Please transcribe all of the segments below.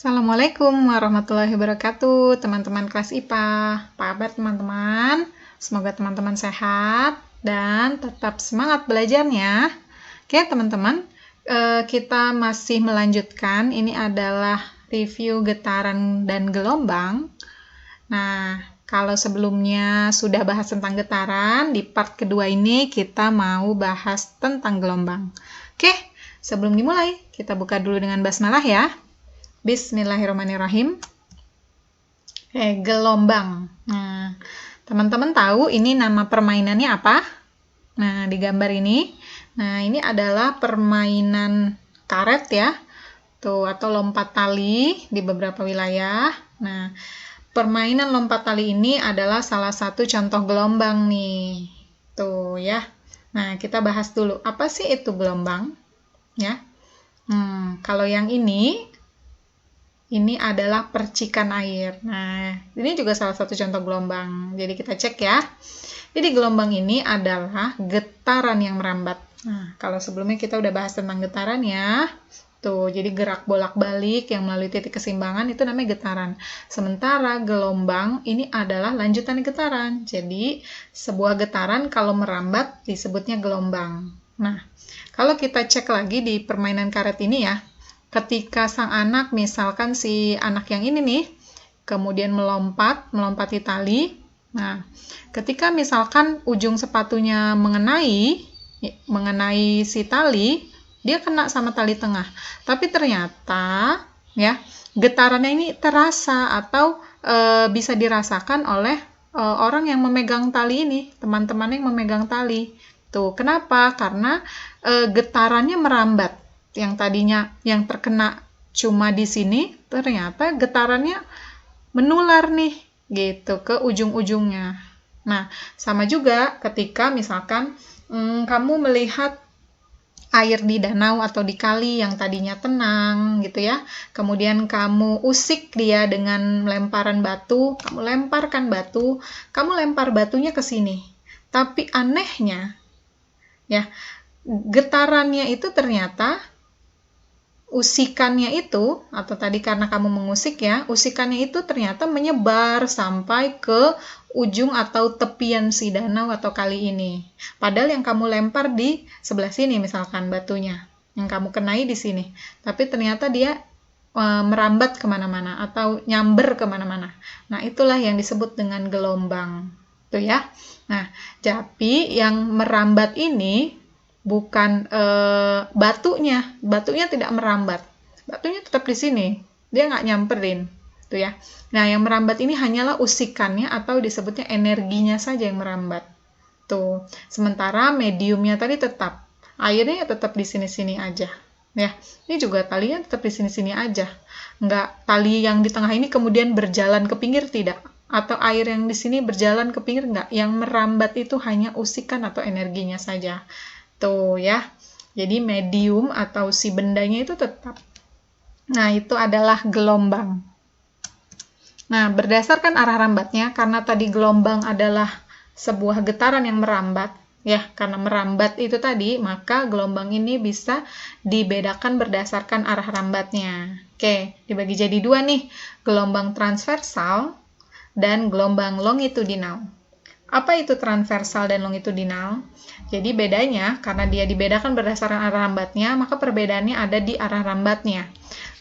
Assalamualaikum warahmatullahi wabarakatuh, teman-teman kelas IPA. Apa kabar teman-teman? Semoga teman-teman sehat dan tetap semangat belajarnya. Oke teman-teman, kita masih melanjutkan. Ini adalah review getaran dan gelombang. Nah, kalau sebelumnya sudah bahas tentang getaran, di part kedua ini kita mau bahas tentang gelombang. Oke, sebelum dimulai, kita buka dulu dengan basmalah ya. Bismillahirrahmanirrahim. Gelombang. Nah, teman-teman tahu ini nama permainannya apa? Nah, di gambar ini. Nah, ini adalah permainan karet ya. Tuh, atau lompat tali di beberapa wilayah. Nah, permainan lompat tali ini adalah salah satu contoh gelombang nih. Tuh ya. Nah, kita bahas dulu. Apa sih itu gelombang? Ya. Kalau yang ini adalah percikan air. Nah, ini juga salah satu contoh gelombang. Jadi kita cek ya. Jadi gelombang ini adalah getaran yang merambat. Nah, kalau sebelumnya kita udah bahas tentang getaran ya. Tuh, jadi gerak bolak-balik yang melalui titik keseimbangan itu namanya getaran. Sementara gelombang ini adalah lanjutan getaran. Jadi, sebuah getaran kalau merambat disebutnya gelombang. Nah, kalau kita cek lagi di permainan karet ini ya, ketika sang anak, misalkan si anak yang ini nih, kemudian melompati tali. Nah, ketika misalkan ujung sepatunya mengenai si tali, dia kena sama tali tengah. Tapi ternyata ya, getarannya ini terasa atau bisa dirasakan oleh orang yang memegang tali ini, teman-teman yang memegang tali. Tuh, kenapa? Karena getarannya merambat. Yang tadinya yang terkena cuma di sini, ternyata getarannya menular nih, gitu, ke ujung-ujungnya. Nah, sama juga ketika misalkan kamu melihat air di danau atau di kali yang tadinya tenang, gitu ya. Kemudian kamu usik dia dengan lemparan batu, kamu lempar batunya ke sini. Tapi anehnya, ya, getarannya itu ternyata usikannya itu, atau tadi karena kamu mengusik ya, usikannya itu ternyata menyebar sampai ke ujung atau tepian si danau atau kali ini. Padahal yang kamu lempar di sebelah sini misalkan batunya, yang kamu kenai di sini. Tapi ternyata dia merambat kemana-mana atau nyamber kemana-mana. Nah, itulah yang disebut dengan gelombang. Tuh ya. Nah, tapi yang merambat ini bukan batunya tidak merambat, batunya tetap di sini, dia nggak nyamperin, tuh ya. Nah, yang merambat ini hanyalah usikannya atau disebutnya energinya saja yang merambat, tuh. Sementara mediumnya tadi tetap, airnya tetap di sini-sini aja, ya. Ini juga talinya tetap di sini-sini aja, nggak tali yang di tengah ini kemudian berjalan ke pinggir, tidak. Atau air yang di sini berjalan ke pinggir, nggak. Yang merambat itu hanya usikan atau energinya saja. Tuh ya, jadi medium atau si bendanya itu tetap. Nah, itu adalah gelombang. Nah, berdasarkan arah rambatnya, karena tadi gelombang adalah sebuah getaran yang merambat, ya, karena merambat itu tadi, maka gelombang ini bisa dibedakan berdasarkan arah rambatnya. Oke, dibagi jadi dua nih, gelombang transversal dan gelombang longitudinal. Apa itu transversal dan longitudinal? Jadi bedanya, karena dia dibedakan berdasarkan arah rambatnya, maka perbedaannya ada di arah rambatnya.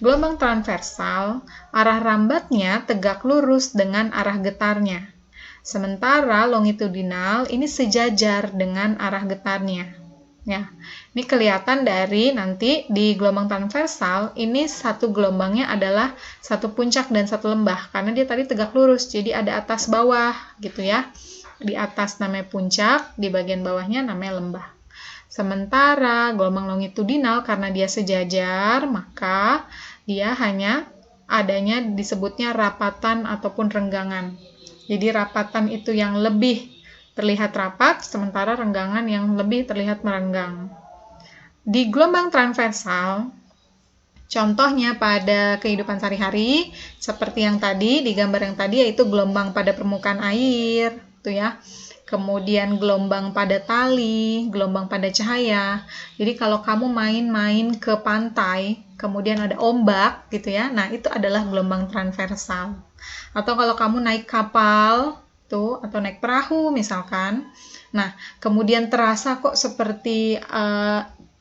Gelombang transversal, arah rambatnya tegak lurus dengan arah getarnya. Sementara longitudinal, ini sejajar dengan arah getarnya. Ya, ini kelihatan dari nanti di gelombang transversal, ini satu gelombangnya adalah satu puncak dan satu lembah, karena dia tadi tegak lurus, jadi ada atas bawah, gitu ya. Di atas namanya puncak, di bagian bawahnya namanya lembah. Sementara gelombang longitudinal karena dia sejajar, maka dia hanya adanya disebutnya rapatan ataupun renggangan. Jadi rapatan itu yang lebih terlihat rapat, sementara renggangan yang lebih terlihat merenggang. Di gelombang transversal, contohnya pada kehidupan sehari-hari, seperti yang tadi, di gambar yang tadi, yaitu gelombang pada permukaan air, tuh ya. kemudian gelombang pada tali, gelombang pada cahaya. Jadi kalau kamu main-main ke pantai, kemudian ada ombak gitu ya, nah itu adalah gelombang transversal. Atau kalau kamu naik kapal tuh atau naik perahu misalkan, nah kemudian terasa kok seperti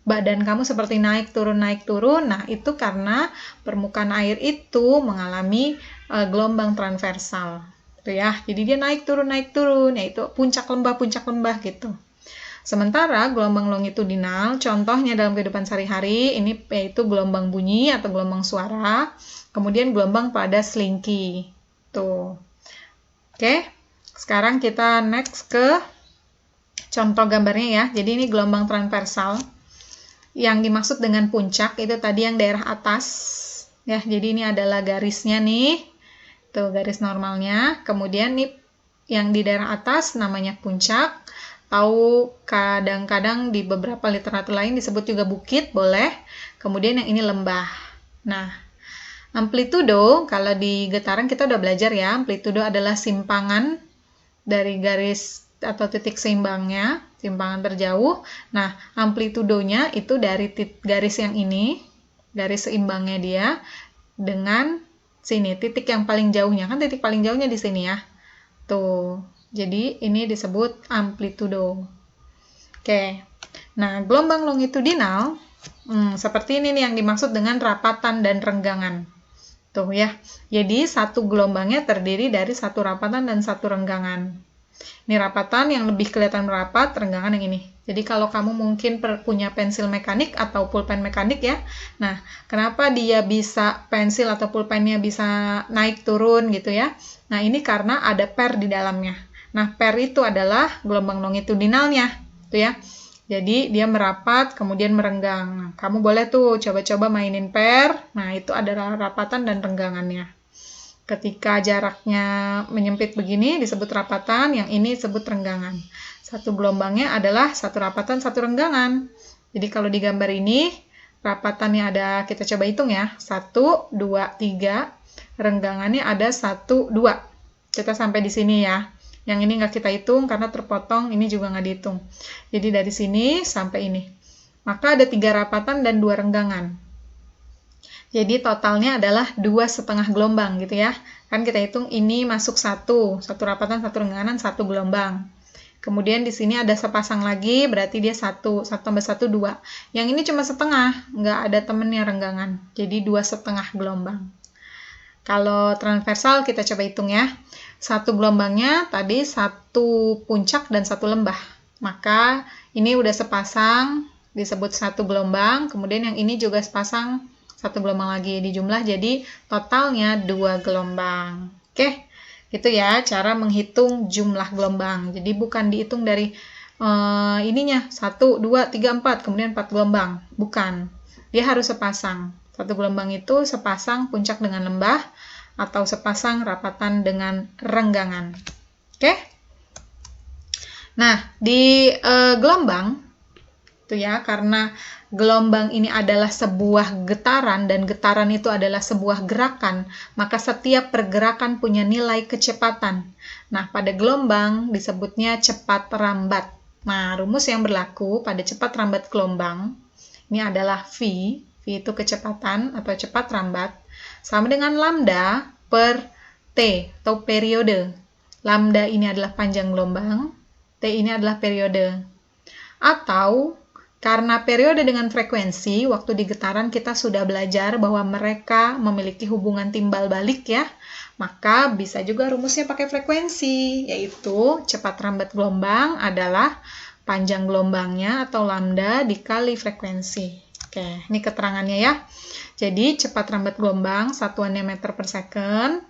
badan kamu seperti naik turun, nah itu karena permukaan air itu mengalami gelombang transversal. Tuh ya, jadi dia naik turun, yaitu puncak lembah gitu. Sementara gelombang longitudinal, contohnya dalam kehidupan sehari-hari, ini yaitu gelombang bunyi atau gelombang suara, kemudian gelombang pada selingki. Tuh. Oke, sekarang kita next ke contoh gambarnya ya. Jadi ini gelombang transversal. Yang dimaksud dengan puncak itu tadi yang daerah atas. Ya, jadi ini adalah garisnya nih. Tuh, garis normalnya. Kemudian nih yang di daerah atas namanya puncak. Tahu kadang-kadang di beberapa literatur lain disebut juga bukit, boleh. Kemudian yang ini lembah. Nah, amplitudo, kalau di getaran kita udah belajar ya, amplitudo adalah simpangan dari garis atau titik seimbangnya, simpangan terjauh. Nah, amplitudonya itu dari garis yang ini, garis seimbangnya dia, dengan sini, titik yang paling jauhnya. Kan titik paling jauhnya di sini ya. Tuh, jadi ini disebut amplitudo. Oke, nah gelombang longitudinal, seperti ini nih yang dimaksud dengan rapatan dan renggangan. Tuh ya, jadi satu gelombangnya terdiri dari satu rapatan dan satu renggangan. Ini rapatan yang lebih kelihatan merapat, renggangan yang ini. Jadi kalau kamu mungkin punya pensil mekanik atau pulpen mekanik ya, nah kenapa dia bisa pensil atau pulpennya bisa naik turun gitu ya? Nah ini karena ada per di dalamnya. Nah per itu adalah gelombang longitudinalnya, tuh ya. Jadi dia merapat kemudian merenggang. Nah, kamu boleh tuh coba-coba mainin per. Nah itu adalah rapatan dan renggangannya. Ketika jaraknya menyempit begini disebut rapatan, yang ini disebut renggangan. Satu gelombangnya adalah satu rapatan, satu renggangan. Jadi kalau di gambar ini, rapatannya ada, kita coba hitung ya, 1, 2, 3, renggangannya ada 1, 2. Kita sampai di sini ya. Yang ini nggak kita hitung karena terpotong, ini juga nggak dihitung. Jadi dari sini sampai ini. Maka ada 3 rapatan dan 2 renggangan. Jadi totalnya adalah 2,5 gelombang gitu ya. Kan kita hitung ini masuk 1 rapatan, 1 renggangan, 1 gelombang. Kemudian di sini ada sepasang lagi, berarti dia 1 tambah 1, 2. Yang ini cuma setengah, nggak ada temennya renggangan. Jadi 2,5 gelombang. Kalau transversal kita coba hitung ya. 1 gelombangnya tadi 1 puncak dan 1 lembah. Maka ini udah sepasang, disebut 1 gelombang. Kemudian yang ini juga sepasang, 1 gelombang lagi dijumlah jadi totalnya 2 gelombang. Oke, gitu ya cara menghitung jumlah gelombang. Jadi bukan dihitung dari ininya 1, 2, 3, 4 kemudian 4 gelombang. Bukan. Dia harus sepasang. 1 gelombang itu sepasang puncak dengan lembah atau sepasang rapatan dengan renggangan. Oke? Nah, di gelombang itu ya karena gelombang ini adalah sebuah getaran dan getaran itu adalah sebuah gerakan, maka setiap pergerakan punya nilai kecepatan. Nah, pada gelombang disebutnya cepat rambat. Nah, rumus yang berlaku pada cepat rambat gelombang ini adalah V itu kecepatan atau cepat rambat, sama dengan lambda per T atau periode. Lambda ini adalah panjang gelombang, T ini adalah periode. Atau karena periode dengan frekuensi, waktu di getaran kita sudah belajar bahwa mereka memiliki hubungan timbal balik ya, maka bisa juga rumusnya pakai frekuensi, yaitu cepat rambat gelombang adalah panjang gelombangnya atau lambda dikali frekuensi. Oke, ini keterangannya ya. Jadi cepat rambat gelombang satuannya meter per second,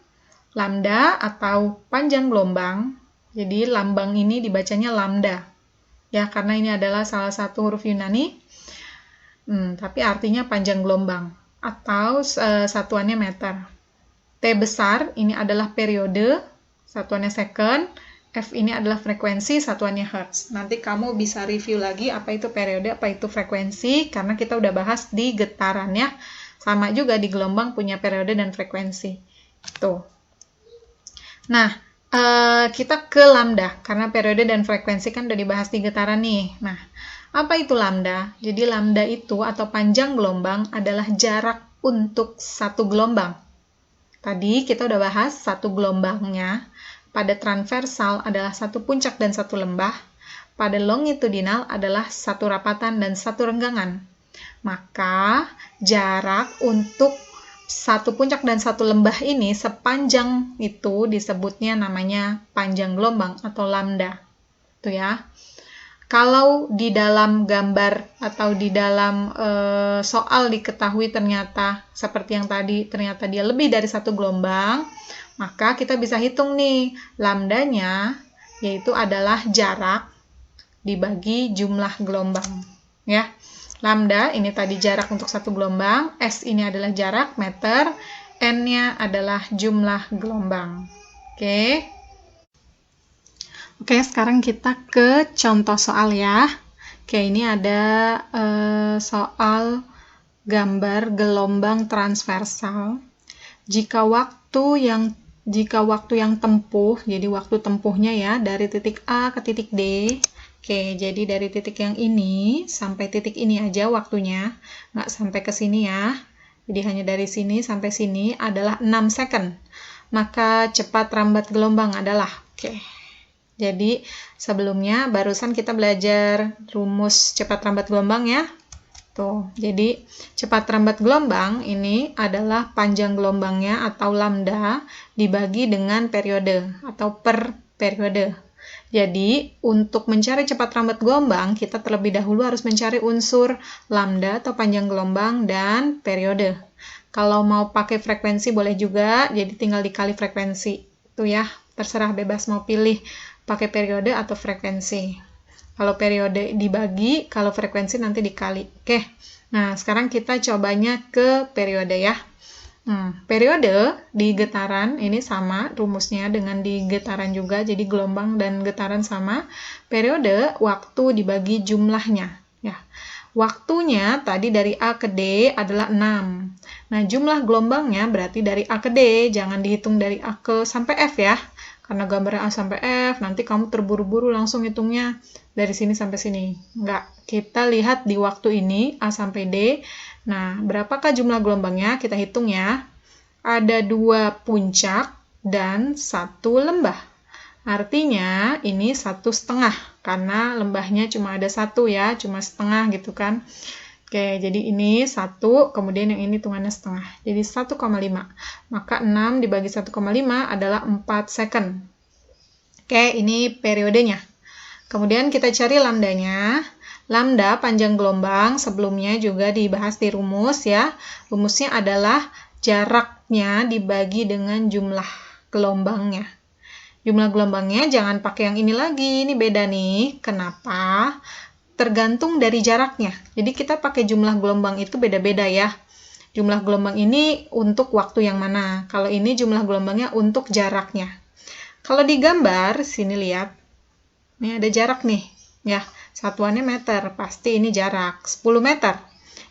lambda atau panjang gelombang, jadi lambang ini dibacanya lambda. Ya, karena ini adalah salah satu huruf Yunani, tapi artinya panjang gelombang, atau satuannya meter. T besar, ini adalah periode, satuannya second, F ini adalah frekuensi, satuannya hertz. Nanti kamu bisa review lagi apa itu periode, apa itu frekuensi, karena kita udah bahas di getaran ya. Sama juga di gelombang punya periode dan frekuensi. Tuh. Nah, Kita ke lambda, karena periode dan frekuensi kan udah dibahas di getaran nih. Nah, apa itu lambda? Jadi lambda itu atau panjang gelombang adalah jarak untuk satu gelombang. Tadi kita udah bahas satu gelombangnya pada transversal adalah satu puncak dan satu lembah, pada longitudinal adalah satu rapatan dan satu renggangan. Maka jarak untuk satu puncak dan satu lembah ini sepanjang itu disebutnya namanya panjang gelombang atau lambda. Tuh ya. Kalau di dalam gambar atau di dalam soal diketahui ternyata seperti yang tadi, ternyata dia lebih dari satu gelombang, maka kita bisa hitung nih lambdanya, yaitu adalah jarak dibagi jumlah gelombang. Ya. Lambda ini tadi jarak untuk satu gelombang, S ini adalah jarak meter, N-nya adalah jumlah gelombang. Oke. Oke, sekarang kita ke contoh soal ya. Oke, ini ada soal gambar gelombang transversal. Jika waktu yang tempuh, jadi waktu tempuhnya ya dari titik A ke titik D. Oke, jadi dari titik yang ini sampai titik ini aja waktunya, nggak sampai ke sini ya. Jadi hanya dari sini sampai sini adalah 6 second. Maka cepat rambat gelombang adalah, jadi sebelumnya barusan kita belajar rumus cepat rambat gelombang ya. Tuh, jadi cepat rambat gelombang ini adalah panjang gelombangnya atau lambda dibagi dengan periode atau per periode. Jadi, untuk mencari cepat rambat gelombang, kita terlebih dahulu harus mencari unsur lambda atau panjang gelombang dan periode. Kalau mau pakai frekuensi boleh juga, jadi tinggal dikali frekuensi. Itu ya, terserah bebas mau pilih pakai periode atau frekuensi. Kalau periode dibagi, kalau frekuensi nanti dikali. Oke, nah sekarang kita cobanya ke periode ya. Periode di getaran ini sama rumusnya dengan di getaran juga, jadi gelombang dan getaran sama. Periode waktu dibagi jumlahnya ya. Waktunya tadi dari A ke D adalah 6. Nah, jumlah gelombangnya berarti dari A ke D, jangan dihitung dari A ke sampai F ya. Karena gambarnya A sampai F, nanti kamu terburu-buru langsung hitungnya dari sini sampai sini. Enggak, kita lihat di waktu ini A sampai D. Nah, berapakah jumlah gelombangnya? Kita hitung ya. Ada 2 puncak dan 1 lembah. Artinya ini 1,5 karena lembahnya cuma ada 1 ya, cuma setengah gitu kan. Oke, jadi ini 1, kemudian yang ini hitungannya setengah. Jadi 1,5. Maka 6 dibagi 1,5 adalah 4 second. Oke, ini periodenya. Kemudian kita cari lambdanya. Lambda panjang gelombang sebelumnya juga dibahas di rumus ya. Rumusnya adalah jaraknya dibagi dengan jumlah gelombangnya. Jumlah gelombangnya jangan pakai yang ini lagi, ini beda nih. Kenapa? Tergantung dari jaraknya. Jadi kita pakai jumlah gelombang itu beda-beda ya. Jumlah gelombang ini untuk waktu yang mana? Kalau ini jumlah gelombangnya untuk jaraknya. Kalau digambar, sini lihat. Ini ada jarak nih, ya. Satuannya meter, pasti ini jarak 10 meter.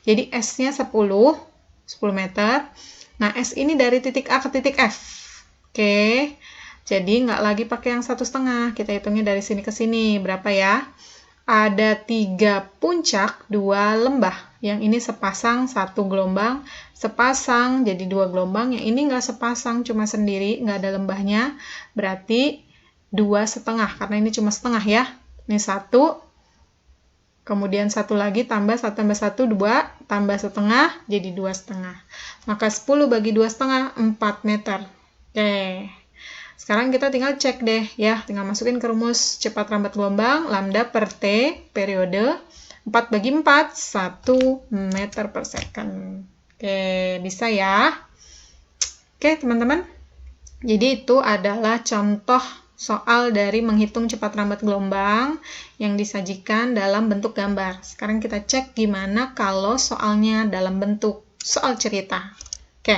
Jadi S-nya 10 meter. Nah, S ini dari titik A ke titik F. Oke, jadi nggak lagi pakai yang 1,5. Kita hitungnya dari sini ke sini. Berapa ya? Ada 3 puncak, 2 lembah. Yang ini sepasang, 1 gelombang. Sepasang, jadi 2 gelombang. Yang ini nggak sepasang, cuma sendiri, nggak ada lembahnya. Berarti 2,5, karena ini cuma setengah ya. Ini 1, kemudian 1 lagi, tambah 1 tambah 1, 2, tambah setengah, jadi 2,5. Maka 10 bagi 2,5, 4 meter. Oke. Sekarang kita tinggal cek deh ya, tinggal masukin ke rumus cepat rambat gelombang, lambda per T, periode, 4 bagi 4, 1 meter per second. Oke, bisa ya. Oke, teman-teman. Jadi itu adalah contoh soal dari menghitung cepat rambat gelombang yang disajikan dalam bentuk gambar. Sekarang kita cek gimana kalau soalnya dalam bentuk soal cerita. Oke,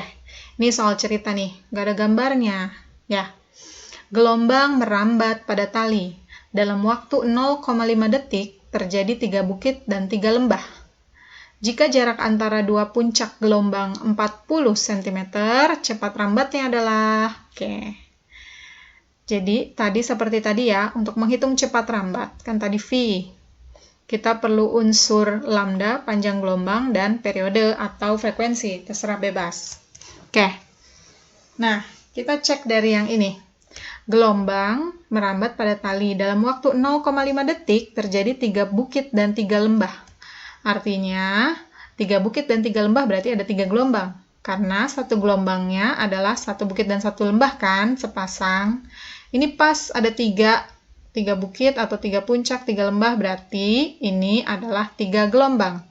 ini soal cerita nih, nggak ada gambarnya. Ya, gelombang merambat pada tali. Dalam waktu 0,5 detik terjadi 3 bukit dan 3 lembah. Jika jarak antara 2 puncak gelombang 40 cm, cepat rambatnya adalah... Oke. Jadi, tadi seperti tadi ya, untuk menghitung cepat rambat, kan tadi V. Kita perlu unsur lambda, panjang gelombang, dan periode atau frekuensi, terserah bebas. Oke. Nah, kita cek dari yang ini. Gelombang merambat pada tali. Dalam waktu 0,5 detik terjadi 3 bukit dan 3 lembah. Artinya, 3 bukit dan 3 lembah berarti ada 3 gelombang. Karena satu gelombangnya adalah 1 bukit dan 1 lembah kan, sepasang. Ini pas ada 3 bukit atau 3 puncak, 3 lembah, berarti ini adalah 3 gelombang.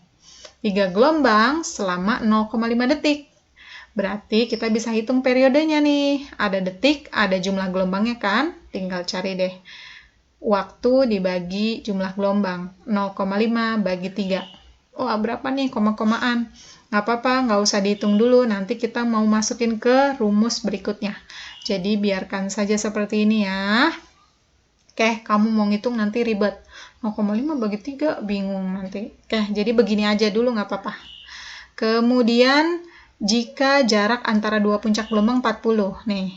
3 gelombang selama 0,5 detik. Berarti kita bisa hitung periodenya nih. Ada detik, ada jumlah gelombangnya kan? Tinggal cari deh. Waktu dibagi jumlah gelombang. 0,5 bagi 3. Oh, berapa nih koma-komaan? Nggak apa-apa, nggak usah dihitung dulu. Nanti kita mau masukin ke rumus berikutnya. Jadi, biarkan saja seperti ini ya. Oke, kamu mau ngitung nanti ribet. 0,5 bagi 3, bingung nanti. Oke, jadi begini aja dulu nggak apa-apa. Kemudian, jika jarak antara dua puncak gelombang 40. Nih,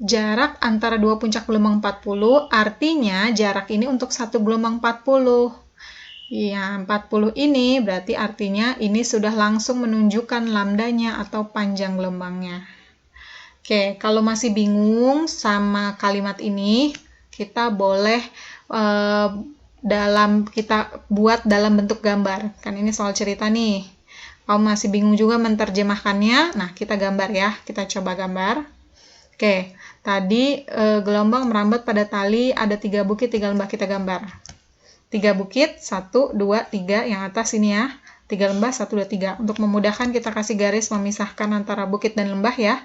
jarak antara dua puncak gelombang 40, artinya jarak ini untuk satu gelombang 40. Ya, 40 ini berarti artinya ini sudah langsung menunjukkan lambdanya atau panjang gelombangnya. Oke, kalau masih bingung sama kalimat ini, kita boleh kita buat dalam bentuk gambar. Kan ini soal cerita nih. Kamu masih bingung juga menerjemahkannya, nah kita gambar ya. Kita coba gambar. Oke, tadi gelombang merambat pada tali, ada 3 bukit, 3 lembah, kita gambar. 3 bukit, 1, 2, 3, yang atas ini ya. 3 lembah, 1, 2, 3. Untuk memudahkan kita kasih garis memisahkan antara bukit dan lembah ya.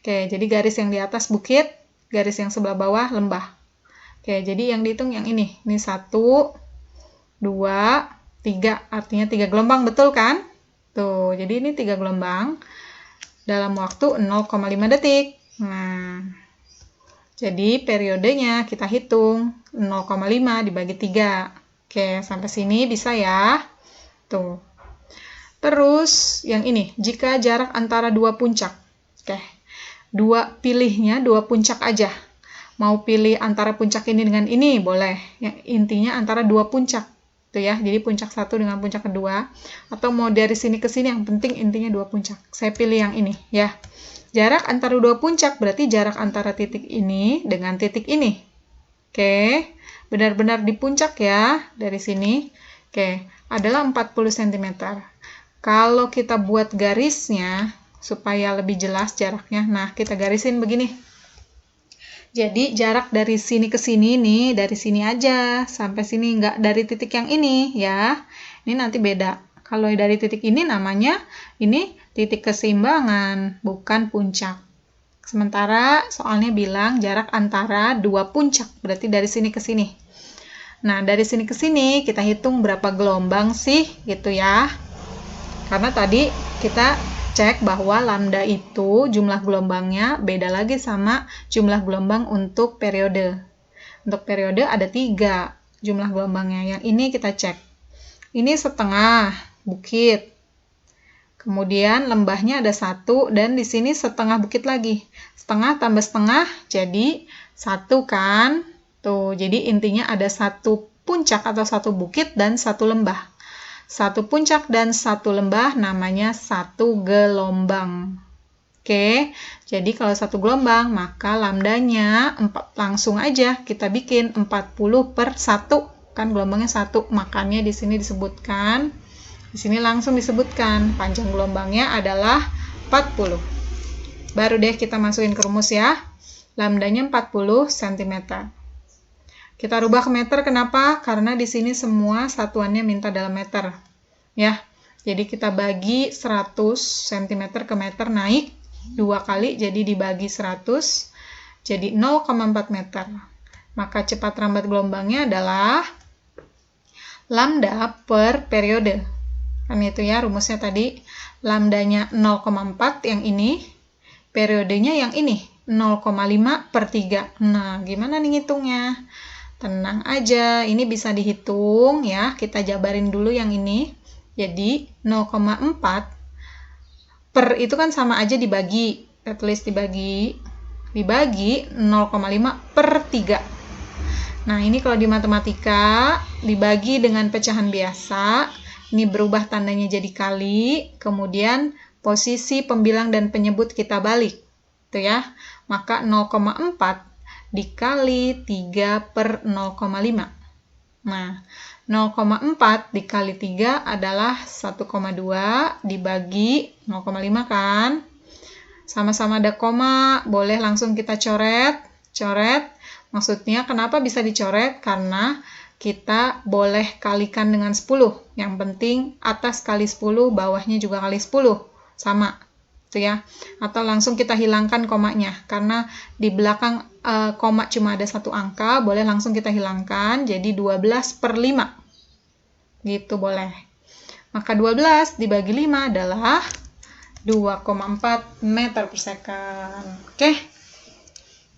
Oke, jadi garis yang di atas bukit, garis yang sebelah bawah lembah. Oke, jadi yang dihitung yang ini. Ini 1, 2, 3. Artinya 3 gelombang, betul kan? Tuh, jadi ini 3 gelombang dalam waktu 0,5 detik. Nah, jadi periodenya kita hitung 0,5 dibagi 3. Oke, sampai sini bisa ya. Tuh. Terus yang ini, jika jarak antara dua puncak. Oke. Pilihnya dua puncak aja. Mau pilih antara puncak ini dengan ini, boleh. Yang intinya antara dua puncak. Tuh ya, jadi puncak satu dengan puncak kedua. Atau mau dari sini ke sini, yang penting intinya dua puncak. Saya pilih yang ini ya. Jarak antara dua puncak berarti jarak antara titik ini dengan titik ini. Oke, benar-benar di puncak ya, dari sini. Oke, adalah 40 cm. Kalau kita buat garisnya, supaya lebih jelas jaraknya, nah kita garisin begini. Jadi jarak dari sini ke sini nih, dari sini aja, sampai sini, nggak dari titik yang ini ya. Ini nanti beda. Kalau dari titik ini namanya, ini titik keseimbangan, bukan puncak. Sementara soalnya bilang jarak antara dua puncak, berarti dari sini ke sini. Nah, dari sini ke sini kita hitung berapa gelombang sih, gitu ya. Karena tadi kita cek bahwa lambda itu jumlah gelombangnya beda lagi sama jumlah gelombang untuk periode. Untuk periode ada 3 jumlah gelombangnya. Yang ini kita cek. Ini setengah bukit. Kemudian lembahnya ada 1 dan di sini setengah bukit lagi. Setengah tambah setengah jadi 1 kan. Tuh, jadi intinya ada 1 puncak atau 1 bukit dan 1 lembah. 1 puncak dan 1 lembah namanya 1 gelombang. Oke, jadi kalau 1 gelombang maka lambdanya langsung aja kita bikin 40 per 1. Kan gelombangnya 1, makanya di sini disebutkan, di sini langsung disebutkan panjang gelombangnya adalah 40. Baru deh kita masukin ke rumus ya. Lambdanya 40 cm. Kita rubah ke meter, kenapa? Karena di sini semua satuannya minta dalam meter. Ya, jadi kita bagi 100 cm ke meter, naik 2 kali, jadi dibagi 100, jadi 0,4 meter. Maka cepat rambat gelombangnya adalah lambda per periode. Kan itu ya rumusnya tadi. Lambdanya 0,4 yang ini, periodenya yang ini, 0,5 per 3. Nah, gimana nih ngitungnya? Tenang aja, ini bisa dihitung ya. Kita jabarin dulu yang ini. Jadi 0,4 per itu kan sama aja dibagi. Kita tulis dibagi. dibagi 0,5 per 3. Nah, ini kalau di matematika dibagi dengan pecahan biasa, ini berubah tandanya jadi kali, kemudian posisi pembilang dan penyebut kita balik. Tuh ya. Maka 0,4 dikali 3 per 0,5. Nah, 0,4 dikali 3 adalah 1,2 dibagi 0,5 kan? Sama-sama ada koma, boleh langsung kita coret. Maksudnya kenapa bisa dicoret? Karena kita boleh kalikan dengan 10. Yang penting atas kali 10, bawahnya juga kali 10. Sama. Tuh ya. Atau langsung kita hilangkan komanya. Karena di belakang koma cuma ada satu angka, boleh langsung kita hilangkan. Jadi 12 per 5. Gitu boleh. Maka 12 dibagi 5 adalah 2,4 meter per second. Oke.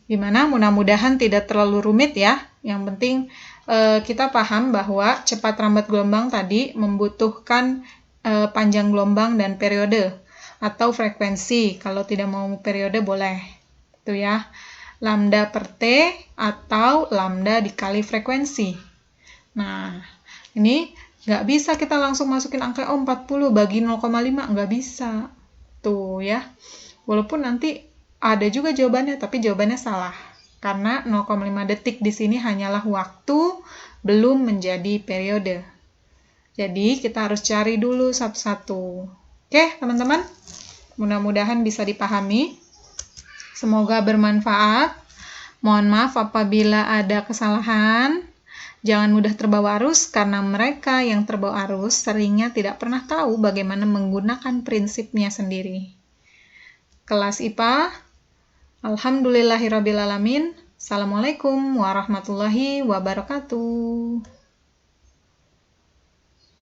Gimana? Mudah-mudahan tidak terlalu rumit ya. Yang penting kita paham bahwa cepat rambat gelombang tadi membutuhkan panjang gelombang dan periode atau frekuensi. Kalau tidak mau periode boleh. Itu ya. Lambda per T atau lambda dikali frekuensi. Nah, ini nggak bisa kita langsung masukin angka 40 bagi 0,5. Nggak bisa. Tuh ya. Walaupun nanti ada juga jawabannya, tapi jawabannya salah. Karena 0,5 detik di sini hanyalah waktu, belum menjadi periode. Jadi, kita harus cari dulu satu-satu. Oke, teman-teman? Mudah-mudahan bisa dipahami. Semoga bermanfaat. Mohon maaf apabila ada kesalahan. Jangan mudah terbawa arus, karena mereka yang terbawa arus seringnya tidak pernah tahu bagaimana menggunakan prinsipnya sendiri. Kelas IPA, Alhamdulillahirrabbilalamin. Assalamualaikum warahmatullahi wabarakatuh.